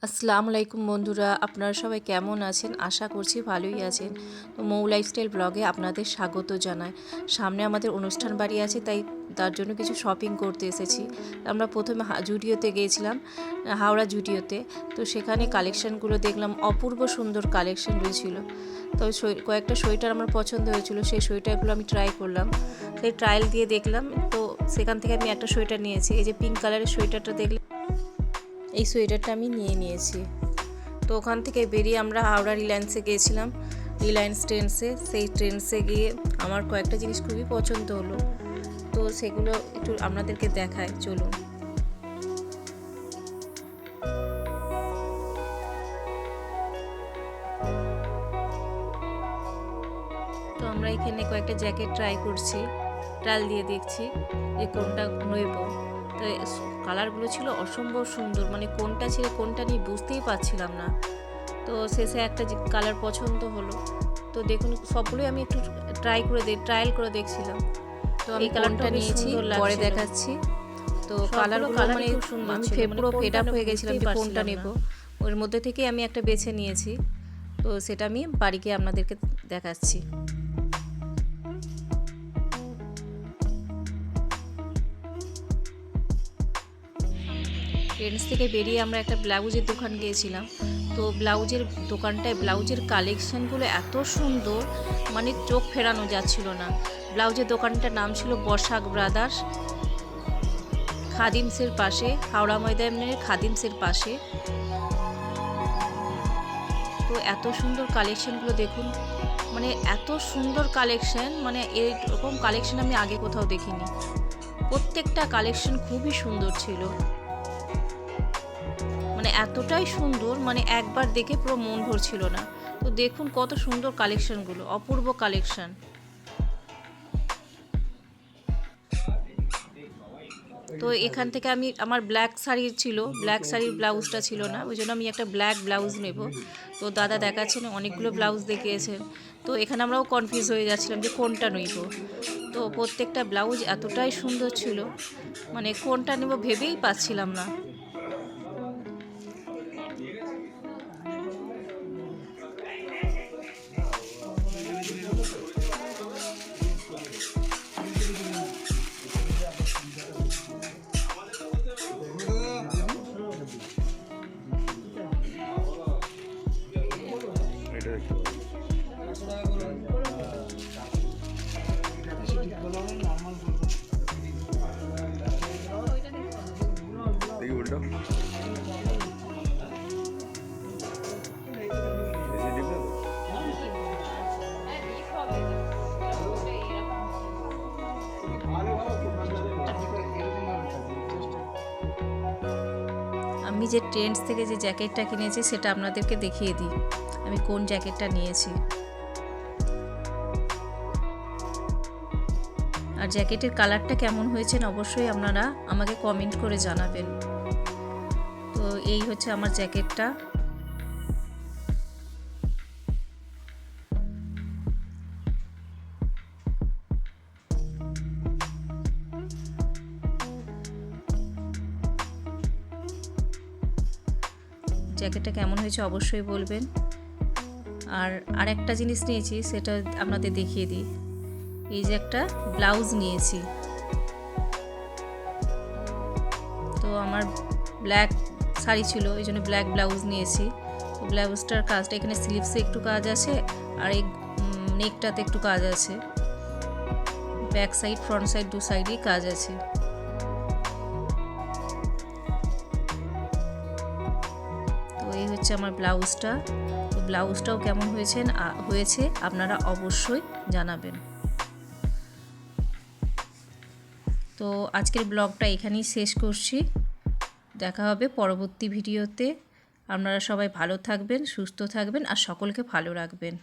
আসসালামু আলাইকুম বন্ধুরা, আপনারা সবাই কেমন আছেন? আশা করছি ভালোই আছেন। তো মৌ লাইফস্টাইল ব্লগে আপনাদের স্বাগত জানাই। সামনে আমাদের অনুষ্ঠান বাড়ি আছে, তাই তার জন্য কিছু শপিং করতে এসেছি। আমরা প্রথমে জুডিওতে গিয়েছিলাম, হাওড়া জুডিওতে। তো সেখানে কালেকশানগুলো দেখলাম, অপূর্ব সুন্দর কালেকশান রয়েছিল। তো কয়েকটা সোয়েটার আমার পছন্দ হয়েছিল, সেই সোয়েটারগুলো আমি ট্রাই করলাম। সেই ট্রায়াল দিয়ে দেখলাম, তো সেখান থেকে আমি একটা সোয়েটার নিয়েছি। এই যে পিঙ্ক কালারের সোয়েটারটা দেখলাম, এই সোয়েটারটা আমি নিয়েছি। তো ওখান থেকে বেরিয়ে আমরা হাওড়া রিলায়েন্সে গিয়েছিলাম, রিলায়েন্স ট্রেন্ডসে। সেই ট্রেন্ডসে গিয়ে আমার কয়েকটা জিনিস খুবই পছন্দ হলো, তো সেগুলো একটু আপনাদেরকে দেখায়, চলুন। তো আমরা এখানে কয়েকটা জ্যাকেট ট্রাই করছি, ট্রায়াল দিয়ে দেখছি যে কোনটা নেব। তো কালারগুলো ছিল অসম্ভব সুন্দর, মানে কোনটা ছেড়ে কোনটা নিয়ে বুঝতেই পারছিলাম না। তো শেষে একটা কালার পছন্দ হলো। তো দেখুন, সবগুলোই আমি একটু ট্রায়াল করে দেখছিলাম। তো আমি কালারটা নিয়েছি, পরে দেখাচ্ছি। তো কালারগুলো মানে আমি পুরো ফেড আপ হয়ে গেছিলাম যে কোনটা নেব। ওর মধ্যে থেকে আমি একটা বেছে নিয়েছি, তো সেটা আমি বাড়ি গিয়ে আপনাদেরকে দেখাচ্ছি। ট্রেন্ডস থেকে বেরিয়ে আমরা একটা ব্লাউজের দোকান গিয়েছিলাম। তো ব্লাউজের দোকানটায় ব্লাউজের কালেকশানগুলো এত সুন্দর, মানে চোখ ফেরানো যাচ্ছিল না। ব্লাউজের দোকানটার নাম ছিল বসাক ব্রাদার্স, খাদিমসের পাশে, হাওড়া ময়দানের খাদিমসের পাশে। তো এত সুন্দর কালেকশানগুলো দেখুন, মানে এত সুন্দর কালেকশান, মানে এরকম কালেকশান আমি আগে কোথাও দেখিনি। প্রত্যেকটা কালেকশান খুবই সুন্দর ছিল, মানে এতটাই সুন্দর, মানে একবার দেখে পুরো মন ভরছিল না। তো দেখুন কত সুন্দর কালেকশানগুলো, অপূর্ব কালেকশান। তো এখান থেকে আমি আমার ব্ল্যাক শাড়ির ব্লাউজটা ছিল না, ওই জন্য আমি একটা ব্ল্যাক ব্লাউজ নেব। তো দাদা দেখাচ্ছেন, অনেকগুলো ব্লাউজ দেখিয়েছেন। তো এখানে আমরাও কনফিউজ হয়ে যাচ্ছিলাম যে কোনটা নেব। তো প্রত্যেকটা ব্লাউজ এতটাই সুন্দর ছিল, মানে কোনটা নেব ভেবেই পাচ্ছিলাম না। আমি যে ট্রেন্ডস থেকে যে জ্যাকেটটা কিনেছি সেটা আপনাদেরকে দেখিয়ে দিই, আমি কোন জ্যাকেটটা নিয়েছি। আর জ্যাকেটের কালারটা কেমন হয়েছে অবশ্যই আপনারা আমাকে কমেন্ট করে জানাবেন। তো এই হচ্ছে আমার জ্যাকেটটা। জ্যাকেটটা কেমন হয়েছে অবশ্যই বলবেন। আর আরেকটা জিনিস নিয়েছি, সেটা আপনাদের দেখিয়ে দিই। এই যে একটা ব্লাউজ নিয়েছি। তো আমার ব্ল্যাক শাড়ি ছিল, এই জন্য ব্ল্যাক ব্লাউজ নিয়েছি। তো ব্লাউজটার কাজটা এখানে স্লিভসে একটু কাজ আছে, আর এই নেকটাতে একটু কাজ আছে, ব্যাক সাইড ফ্রন্ট সাইড দু সাইডেই কাজ আছে। তো এই হচ্ছে আমার ব্লাউজটা। তো ব্লাউজটাও কেমন হয়েছে আপনারা অবশ্যই জানাবেন। তো আজকের ব্লগটা এখানেই শেষ করছি, দেখা হবে পরবর্তী ভিডিওতে। আপনারা সবাই ভালো থাকবেন, সুস্থ থাকবেন আর সকলকে ভালো রাখবেন।